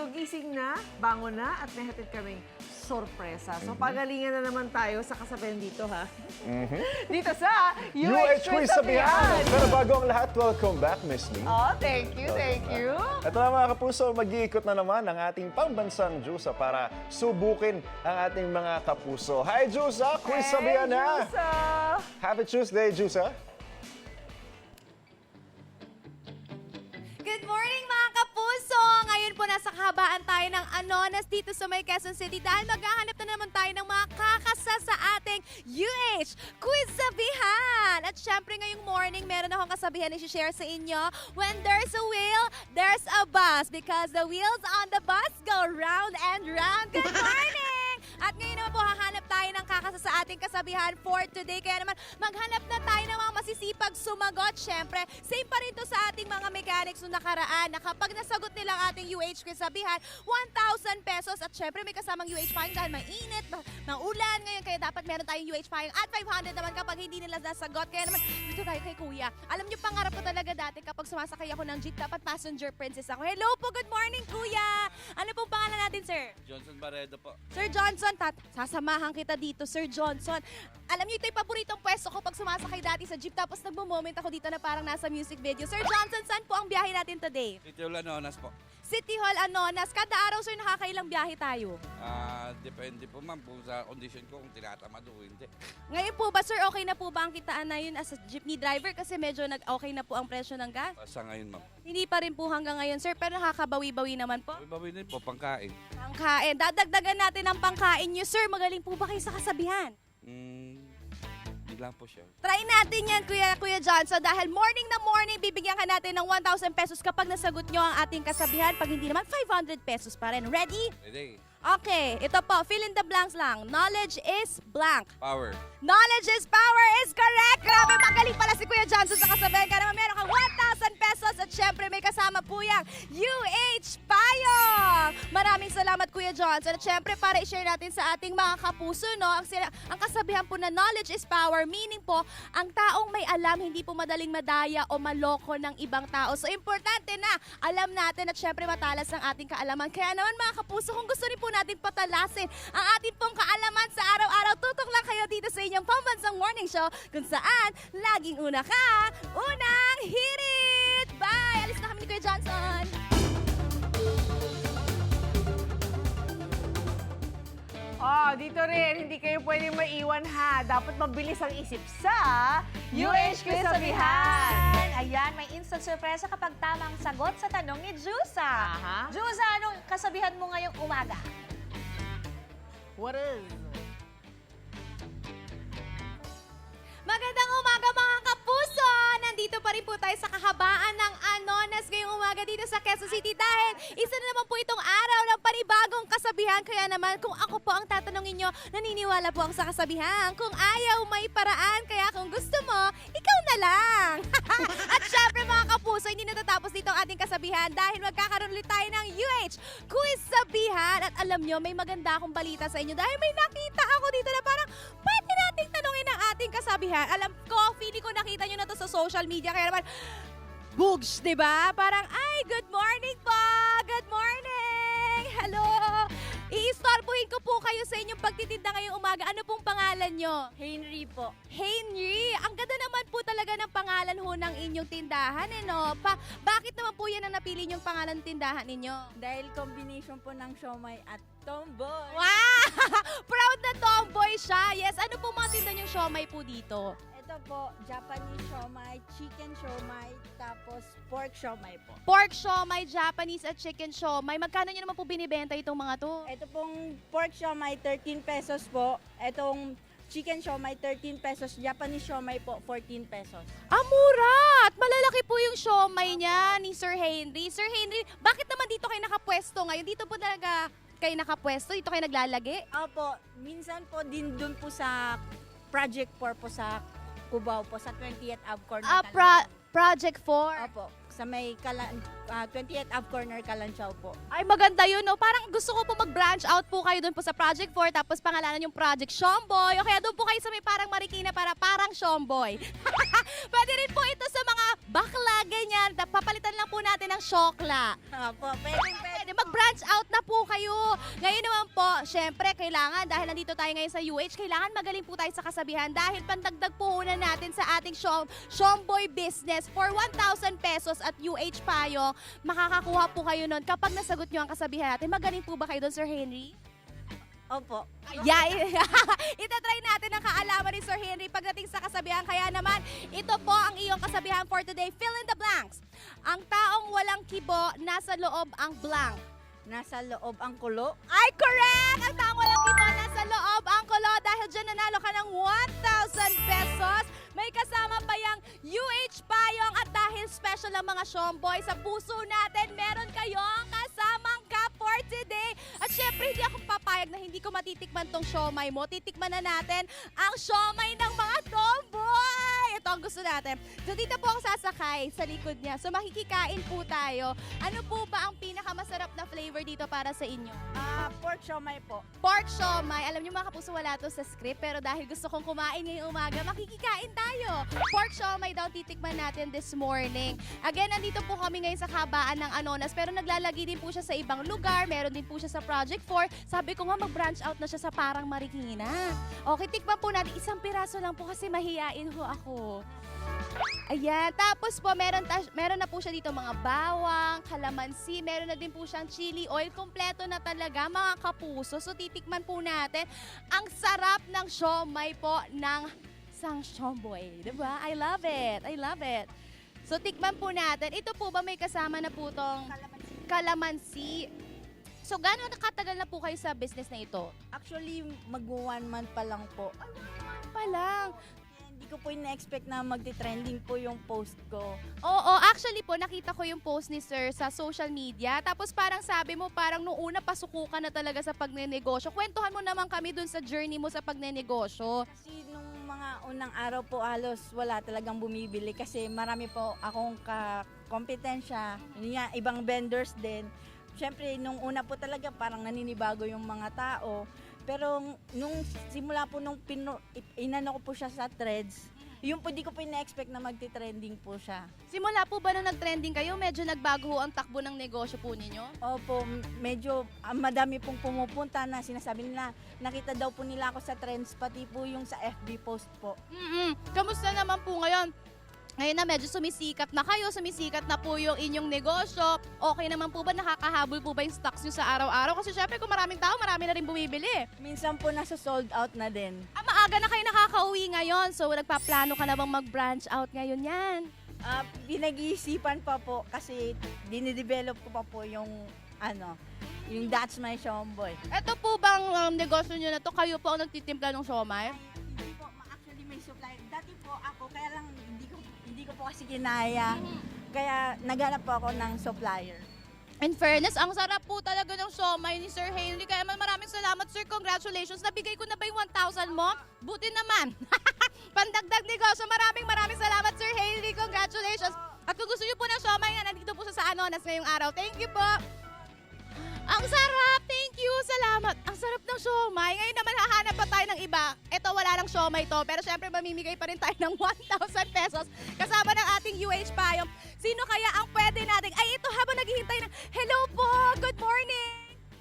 So, gising na, bangon na, at may hatid kaming sorpresa. So, pagalingan na naman tayo sa kasabihan dito, ha? Dito sa UH Quiz Sabihan! Pero bago ang lahat, welcome back, Miss Lee. Oh, thank you, thank you. Ito na mga kapuso, mag-iikot na naman ang ating pambansang Jusa para subukin ang ating mga kapuso. Hi, Jusa! Quiz Sabihan na! Jusa! Happy Tuesday, Jusa! Good morning mga kapuso! Ngayon po nasa kahabaan tayo ng Anonas dito sa may Quezon City dahil maghahanap na naman tayo ng mga kakasa sa ating UH Quiz Sabihan! At syempre ngayong morning meron akong kasabihan na i-share sa inyo. When there's a wheel, there's a bus because the wheels on the bus go round and round. Good morning! At ngayon naman po hahanap tayo ng kakasa sa ating kasabihan for today. Kaya naman maghanap na tayo ng mga masisipag sumagot. Syempre, same pa rin to sa ating mga mechanics noong nakaraan na kapag nasagot nila ang ating UH quiz sabihan, 1,000 pesos. At syempre may kasamang UH payong dahil mainit, maulan ngayon. Kaya dapat meron tayong UH payong at 500 naman kapag hindi nila nasagot. Kaya naman dito tayo kay Kuya. Alam niyo, pangarap ko talaga dati kapag sumasakay ako ng jeep, dapat passenger princess ako. Hello po, good morning Kuya! Ano pong pangalan natin, sir? Johnson Barredo po. Sir Johnson, sasamahan kita dito, Sir Johnson. Alam niyo, ito yung paboritong pwesto ko pag sumasakay dati sa jeep tapos nagmo-moment ako dito na parang nasa music video. Sir Johnson, saan po ang biyahe natin today? City of Lanonas po. City Hall, Anonas. Kada araw, sir, nakakailang biyahe tayo? Depende po ma'am kung sa condition ko kung tinatamad o hindi. Ngayon po ba, sir, okay na po ba ang kitaan na yun as a jeepney driver? Kasi medyo nag-okay na po ang presyo ng gas. Sa ngayon ma'am. Hindi pa rin po hanggang ngayon, sir, pero nakakabawi-bawi naman po. Bawi din po, pangkain. Pangkain. Dadagdagan natin ang pangkain niyo, sir. Magaling po ba kayo sa kasabihan? Hindi lang po siya. Try natin yan, Kuya Johnson, dahil morning na morning, bibigyan ka natin ng 1,000 pesos kapag nasagot nyo ang ating kasabihan. Pag hindi naman, 500 pesos pa rin. Ready? Ready? Okay, ito po, fill in the blanks lang. Knowledge is blank. Power. Knowledge is power is correct! Grabe, magaling pala si Kuya Johnson sa kasabihan. Kaya naman meron kang 1,000 pesos at syempre may kasama po yung UH Payong! Maraming salamat, Kuya Johnson. At syempre, para i-share natin sa ating mga kapuso, no, ang kasabihan po na knowledge is power, meaning po, ang taong may alam, hindi po madaling madaya o maloko ng ibang tao. So, importante na alam natin at syempre matalas ang ating kaalaman. Kaya naman, mga kapuso, kung gusto rin po natin patalasin ang ating pong kaalaman sa araw-araw, tutok lang kayo dito sa inyong pambansang morning show kung saan laging una ka, unang hirit! Bye! Alis na kami ni Kuya Johnson! Oh, dito rin, hindi kayo pwedeng maiwan, ha? Dapat mabilis ang isip sa UH Quiz Sabihan! Ayan, may instant surpresa kapag tamang sagot sa tanong ni Jusa. Aha. Jusa, anong kasabihan mo ngayong umaga? What is? Magandang umaga mga kapuso! Nandito pa rin po tayo sa kahabaan ng Anonas ngayong umaga dito sa Quezon City dahil isa na naman po itong araw ng panibagong kasabihan. Kaya naman kung ako po ang tatanungin nyo, naniniwala po ang sa kasabihan. Kung ayaw, may paraan. Kaya kung gusto mo, ikaw na lang! At syempre mga kapuso, hindi natatapos dito ang ating kasabihan dahil magkakaroon ulit tayo ng UH Quiz Sabihan. At alam nyo, may maganda akong balita sa inyo dahil may nakita ako dito na parang pwede nating tanungin ang ating kasabihan. Alam ko, feeling ko nakita nyo na to sa social media. Kaya naman, bugs, di ba? Parang, ay, good morning po! Good morning! Hello! I-istorbohin ko po kayo sa inyong pagtitinda ngayong umaga. Ano pong pangalan nyo? Henry po. Henry! Ang ganda naman po talaga ng pangalan ho ng inyong tindahan, eh, no? Bakit naman po yan ang napili nyong pangalan ng tindahan ninyo? Dahil combination po ng siomay at tomboy. Wow! Proud na tomboy siya! Yes, ano po mga tinda nyong siomay po dito? Ito po, Japanese siomay, chicken siomay, tapos pork siomay po. Pork siomay, Japanese at chicken siomay. Magkano nyo naman po binibenta itong mga to? Ito pong pork siomay, 13 pesos po. Itong chicken siomay, 13 pesos. Japanese siomay po, 14 pesos. Ah, mura! At malalaki po yung siomay niya ni Sir Henry. Sir Henry, bakit naman dito kayo nakapwesto ngayon? Dito po talaga kayo nakapwesto? Dito kayo naglalagi? Opo, minsan po din dun po sa Project 4 po sa Cubao po, sa 20th Ave Corner. Ah, Kalanchaw. Project 4? Opo, sa may 20th Ave Corner, Kalanchaw po. Ay, maganda yun, no? Parang gusto ko po mag-branch out po kayo doon po sa Project 4, tapos pangalanan yung Project Shomboy. O kaya doon po kayo sa may parang Marikina para parang Shomboy. Pwede rin po ito sa mga bakla, ganyan. Papalitan lang po natin ng syokla. Opo, pwede. Pwede mag-branch mag-branch out na po kayo. Ngayon naman po, syempre, kailangan, dahil nandito tayo ngayon sa UH, kailangan magaling po tayo sa kasabihan dahil pandagdag po una natin sa ating Shomboy business for 1,000 pesos at UH Payong. Makakakuha po kayo nun kapag nasagot nyo ang kasabihan natin. Magaling po ba kayo doon, Sir Henry? Opo. Yeah, itatry natin ang kaalaman ni Sir Henry pagdating sa kasabihan. Kaya naman, ito po ang iyong kasabihan for today. Fill in the blanks. Ang taong walang kibo, nasa loob ang blank. Nasa loob ang kulo. Ay, correct! Ang taong walang kibo, nasa loob ang kulo. Dahil dyan nanalo ka ng 1,000 pesos. May kasama pa yung UH Payong at dahil special ang mga Shomboy sa puso natin, meron kayong kasamang cup for today. At syempre, hindi ako papayag na hindi ko matitikman tong siomay mo. Titikman na natin ang siomay ng mga tomboy. Ito ang gusto natin. So dito po ako sasakay sa likod niya. So makikikain po tayo. Ano po ba ang pinakamasarap na flavor dito para sa inyo? Pork siomay po. Pork siomay. Alam niyo mga kapuso, wala to sa script. Pero dahil gusto kong kumain ngayong umaga, makikikain tayo. Pork siomay daw titikman natin this morning. Again, nandito po kami ngayon sa kabaan ng Anonas. Pero naglalagi din po siya sa ibang lugar. Meron din po siya sa Project 4. Sabi ko nga mag-branch out na siya sa Parang Marikina. Okay, tikman po natin. Isang piraso lang po kasi mahiyain ho ako. Ayan. Tapos po, meron na po siya dito mga bawang, kalamansi. Meron na din po siyang chili oil. Kompleto na talaga mga kapuso. So titikman po natin ang sarap ng siomay po ng isang Shomboy. Diba? I love it. I love it. So tikman po natin. Ito po ba may kasama na po tong kalamansi? So gano'n katagal na po kayo sa business na ito? Actually, mag-1 month pa lang po. Pa lang. Hindi ko po ina-expect na magti-trending po yung post ko. Oo, actually po, nakita ko yung post ni Sir sa social media. Tapos parang sabi mo, parang nung una pasukukan na talaga sa pagnenegosyo. Kwentuhan mo naman kami dun sa journey mo sa pagnenegosyo. Kasi nung mga unang araw po halos wala talagang bumibili kasi marami po akong kompetensya. Yun nga, ibang vendors din. Siyempre, nung una po talaga parang naninibago yung mga tao. Pero nung simula po nung inano ko po siya sa threads, yun po di ko po ina-expect na magti-trending po siya. Simula po ba nung nag-trending kayo, medyo nagbago ho ang takbo ng negosyo po ninyo? Opo, medyo madami pong pumupunta na sinasabi nila, nakita daw po nila ako sa trends, pati po yung sa FB post po. Kamusta naman po ngayon? Ngayon na medyo sumisikat na kayo, sumisikat na po yung inyong negosyo. Okay naman po ba, nakakahabol po ba yung stocks nyo sa araw-araw? Kasi syempre kung maraming tao, marami na rin bumibili. Minsan po nasa sold out na din. Maaga na kayo nakakauwi ngayon, so nagpaplano ka na bang mag-branch out ngayon yan? Pinag-iisipan pa po kasi dinidevelop ko pa po yung yung That's My Shomboy. Ito po bang negosyo nyo na to, kayo po ang nagtitimpla ng siomay? Hindi po, actually may supply. Dati po ako, kaya lang hindi ko po kasi kinaya. Kaya naghanap po ako ng supplier. In fairness, ang sarap po talaga ng siomay ni Sir Henry. Kaya maraming salamat, Sir. Congratulations. Nabigay ko na ba yung 1,000 mo? Buti naman. Pandagdag negosyo. Maraming salamat, Sir Henry. Congratulations. At kung gusto niyo po ng siomay na nandito po sa Anonas ngayong araw. Thank you po. Ang sarap! Thank you! Salamat! Ang sarap ng siomay. Ngayon naman hahanap pa tayo ng iba. Ito wala lang siomay to. Pero syempre mamimigay pa rin tayo ng 1,000 pesos kasama ng ating UH Payong. Sino kaya ang pwede natin? Ay, ito habang naghihintay ng... Hello po! Good morning!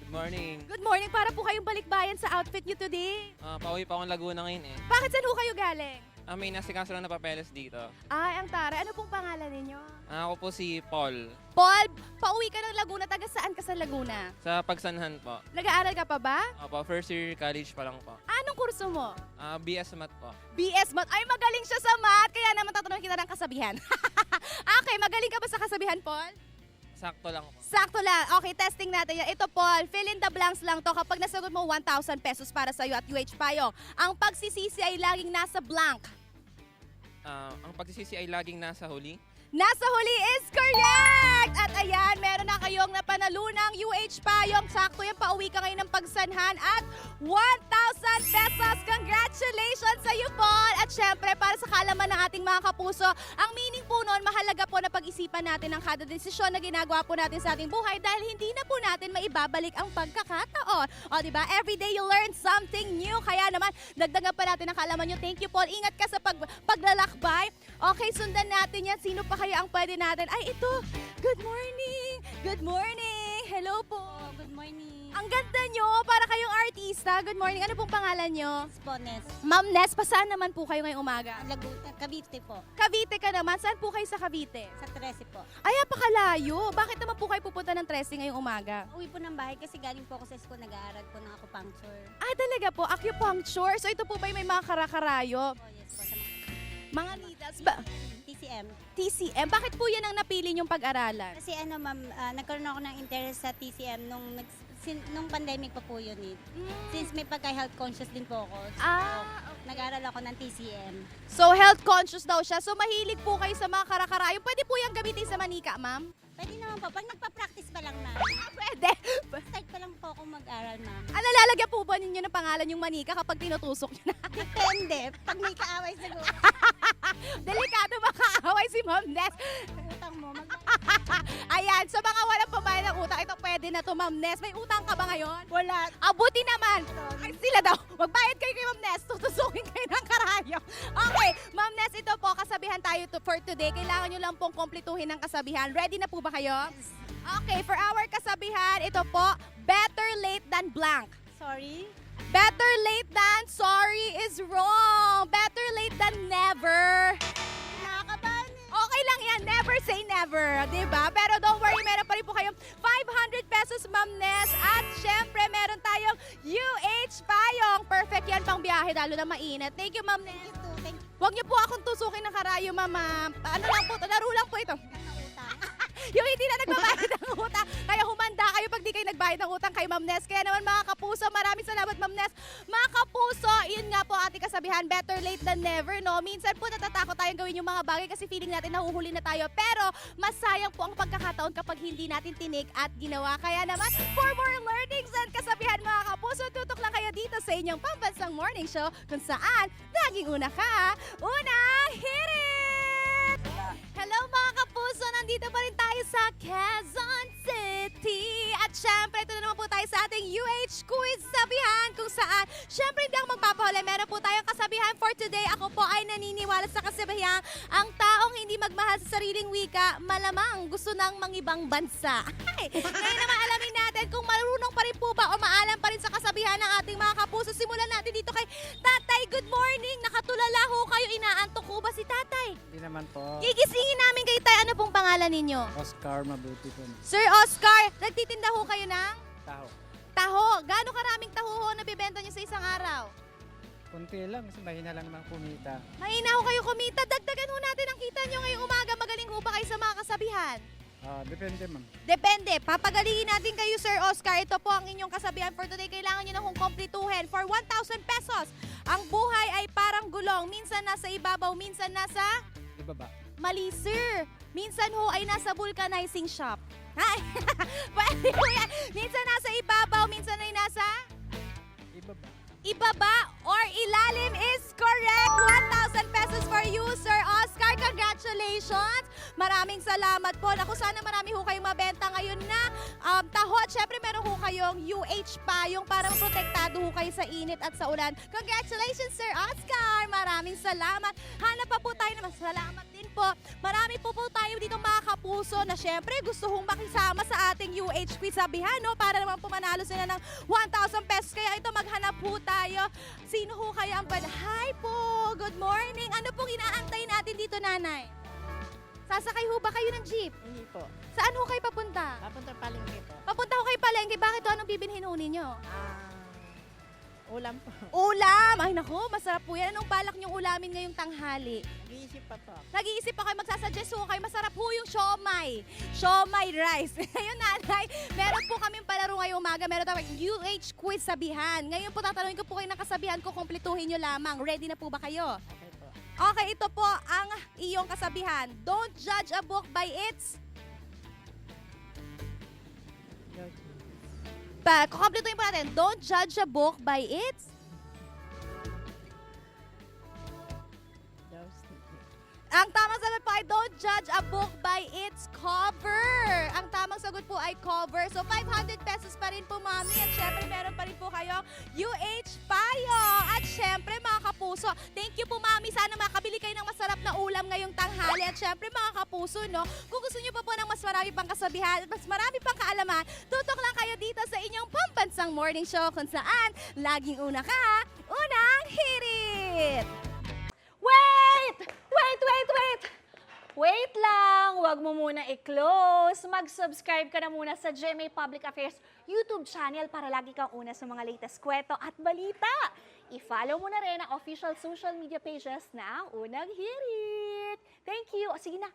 Good morning. Good morning. Para po kayong balikbayan sa outfit niyo today. Pauwi pa akong Laguna ngayon eh. Bakit saan ho kayo galing? May nasikaso lang na papeles dito. Ay, ang tara. Ano pong pangalan ninyo? Ako po si Paul. Paul, pauwi ka ng Laguna. Taga saan ka sa Laguna? Sa Pagsanhan po. Nag-aaral ka pa ba? Opo, first year college pa lang po. Anong kurso mo? BS Math po. BS Math. Ay, magaling siya sa math. Kaya naman tatanungin kita ng kasabihan. Okay, magaling ka ba sa kasabihan, Paul? Sakto lang po. Sakto lang. Okay, testing natin yan. Ito, Paul, fill in the blanks lang to. Kapag nasagot mo, 1,000 pesos para sa'yo at UH Payong. Ang pagsisisi ay laging nasa blank. Ang pagsisisi ay laging nasa huli. Nasa huli is correct! At ayan, meron na kayong napanalunang UH Payong. Sakto yan, pauwi ka ngayon ng Pagsanhan at 1,000 pesos. Congratulations sa iyo, Paul! At syempre, para sa kaalaman ng ating mga kapuso, ang meaning po noon, mahalaga po na pag-isipan natin ang kada desisyon na ginagawa po natin sa ating buhay dahil hindi na po natin maibabalik ang pagkakataon. O, diba? Every day you learn something new. Kaya naman, dagdagan pa natin ang kaalaman nyo. Thank you, Paul. Ingat ka sa paglalakbay. Okay, sundan natin yan. Sino pa kaya ang pwede natin? Ay, ito. Good morning. Good morning. Hello po. Good morning. Ang ganda nyo, para kayong artista. Good morning. Ano pong pangalan nyo? Spones. Ma'am Nes, saan naman po kayo ngayong umaga? Cavite po. Cavite ka naman. Saan po kayo sa Cavite? Sa 13 po. Ay, apakalayo. Bakit naman po kayo pupunta ng 13 ngayong umaga? Uwi po ng bahay kasi galing po ako sa school, nag-aaral po ng acupuncture. Ah, talaga po. Acupuncture. So ito po ba may mga karakarayo? Oh, yes po. Sa Mga needles ba? TCM. TCM. Bakit po yan ang napili nyong pag-aralan? Kasi ano ma'am, nagkaroon ako ng interest sa TCM nung pandemic pa po yun eh. Since may pagka-health conscious din po ako. So, nag-aaral ako ng TCM. So health conscious daw siya. So mahilig po kayo sa mga karakarayo. Pwede po yung gamitin sa manika, ma'am? Pwede naman po. Pag nagpa-practice pa lang ma'am. Pwede. Start pa lang po ako mag-aral ma'am. Ano, lalagyan po ba ninyo ng pangalan yung manika kapag tinutusok nyo na? Depende. Pag may kaaway siguro. Delikado makaaway si Ma'am Nes. Utang mo. Ayan, sa mga walang pambayad ng utang, ito pwede na to, Ma'am Nes. May utang ka ba ngayon? Wala. Abuti naman. Ay, sila daw. Magbayad kayo kay Ma'am Nes. Tutusukin kayo ng karayo. Okay, Ma'am Nes, ito po, kasabihan tayo for today. Kailangan nyo lang pong kompletuhin ng kasabihan. Ready na po ba kayo? Okay, for our kasabihan, ito po, better late than blank. Sorry. Better late than sorry is wrong. Better late than never. Nakakabahan eh. Okay lang yan, never say never, di ba? Pero don't worry, meron pa rin po kayong 500 pesos, Ma'am Nes. At syempre, meron tayong UH Payong. Perfect yan pang biyahe, lalo na mainit. Thank you, Ma'am Nes. Thank you. Huwag niyo po akong tusukin ng karayo, Mama. Ano lang po, laro lang po ito. Utang. Yung hindi na nagbabayad ng utang. Kaya humanda kayo pag di kayo nagbayad ng utang kay Ma'am Nes. Kaya naman mga kapuso, maraming salamat Ma'am Nes. Mga kapuso, yun nga po ating kasabihan, better late than never, no? Minsan po natatakot tayong gawin yung mga bagay kasi feeling natin nahuhuli na tayo. Pero masayang po ang pagkakataon kapag hindi natin tinik at ginawa. Kaya naman, for more learnings and kasabihan mga kapuso, tutok lang kayo dito sa inyong pambansang morning show kung saan laging una ka, unang hirit! Hello mga kapuso, nandito pa rin tayo sa Quezon City. At syempre, ito na naman po tayo sa ating UH Quiz Sabihan kung saan, syempre hindi ako magpapahuli. Meron po tayong kasabihan for today. Ako po ay naniniwala sa kasabihan, ang taong hindi magmahal sa sariling wika, malamang gusto ng mangibang bansa. Ay, ngayon naman alamin natin kung marunong pa rin po ba o maalam pa rin sa kasabihan ng ating mga kapuso. Simulan natin dito kay Tatay. Good morning! Nakatulala ho kayo. Inaantok ko ba si Tatay? Hindi naman po. Gigisingin namin kayo tayo. Ano pong pangalan ninyo? Oscar, mabuti po. Sir Oscar, nagtitinda ho kayo ng Taho. taho. Gaano karaming taho ho nabibenta niyo sa isang araw? Kunti lang, kasi mahina lang naman kumita. Mahina ho kayo kumita. Dagdagan ho natin ang kita niyo ngayong umaga. Magaling ho ba kayo sa mga kasabihan? Depende ma'am. Depende. Papagalingin natin kayo, Sir Oscar. Ito po ang inyong kasabihan for today. Kailangan nyo na kong kompletuhin. For 1,000 pesos, ang buhay ay parang gulong. Minsan nasa ibabaw, minsan nasa... Ibaba. Mali, sir. Minsan ho ay nasa vulcanizing shop. Ay, pwede po yan. Minsan nasa ibabaw, minsan ay nasa Ibaba. ibaba or ilalim is correct. 1,000 pesos for you, Sir Oscar. Congratulations. Maraming salamat po. Naku, sana marami ho kayong mabenta ngayon na taho. At syempre, meron ho kayong UH Payong para protektado ho kayo sa init at sa ulan. Congratulations, Sir Oscar. Maraming salamat. Hanap pa po tayo naman. Salamat din po. Marami po tayo dito mga kapuso na syempre gusto hong makisama sa ating UH Quiz Sabihan, no? Para naman po manalo sila ng 1,000 pesos. Kaya ito, maghanap po tayo. Sino ho kaya ang Hi po! Good morning! Ano pong inaantay natin dito, nanay? Sasakay ho ba kayo ng jeep? Hindi po. Saan ho kayo papunta? Papunta palengke po. Papunta ho kayo palengke. Bakit ho? Anong bibilhin ho ninyo? Ulam po. Ulam! Ay naku, masarap po yan. Anong balak niyong ulamin ngayong tanghali? Nag-iisip pa po. Nag-iisip pa kayo, magsasuggest ho kayo. Masarap po yung siomay. Siomay rice. Ngayon, nanay, meron po kaming palaro ngayong umaga. Meron tawag UH Quiz Sabihan. Ngayon po, tatanungin ko po kayo ng kasabihan ko. Kompletuhin nyo lamang. Ready na po ba kayo? Okay po. Okay, ito po ang iyong kasabihan. Don't judge a book by its... Kukompletuhin po natin. Don't judge a book by its... Ang tamang sagot po ay don't judge a book by its cover. Ang tamang sagot po ay cover. So 500 pesos pa rin po, mami. At syempre, meron pa rin po kayo UH Payong. At syempre, mga kapuso, thank you po, mami. Sana makabili kayo ng masarap na ulam ngayong tanghali. At syempre, mga kapuso, no, kung gusto niyo pa po ng mas marami pang kasabihan at mas marami pang kaalaman, tutok lang kayo dito sa inyo morning show kung saan laging una ka, unang hirit! Wait! Wait, wait, wait! Wait lang! Huwag mo muna i-close. Mag-subscribe ka na muna sa GMA Public Affairs YouTube channel para lagi kang una sa mga latest kwento at balita. I-follow mo na rin ang official social media pages ng Unang Hirit. Thank you. O sige na.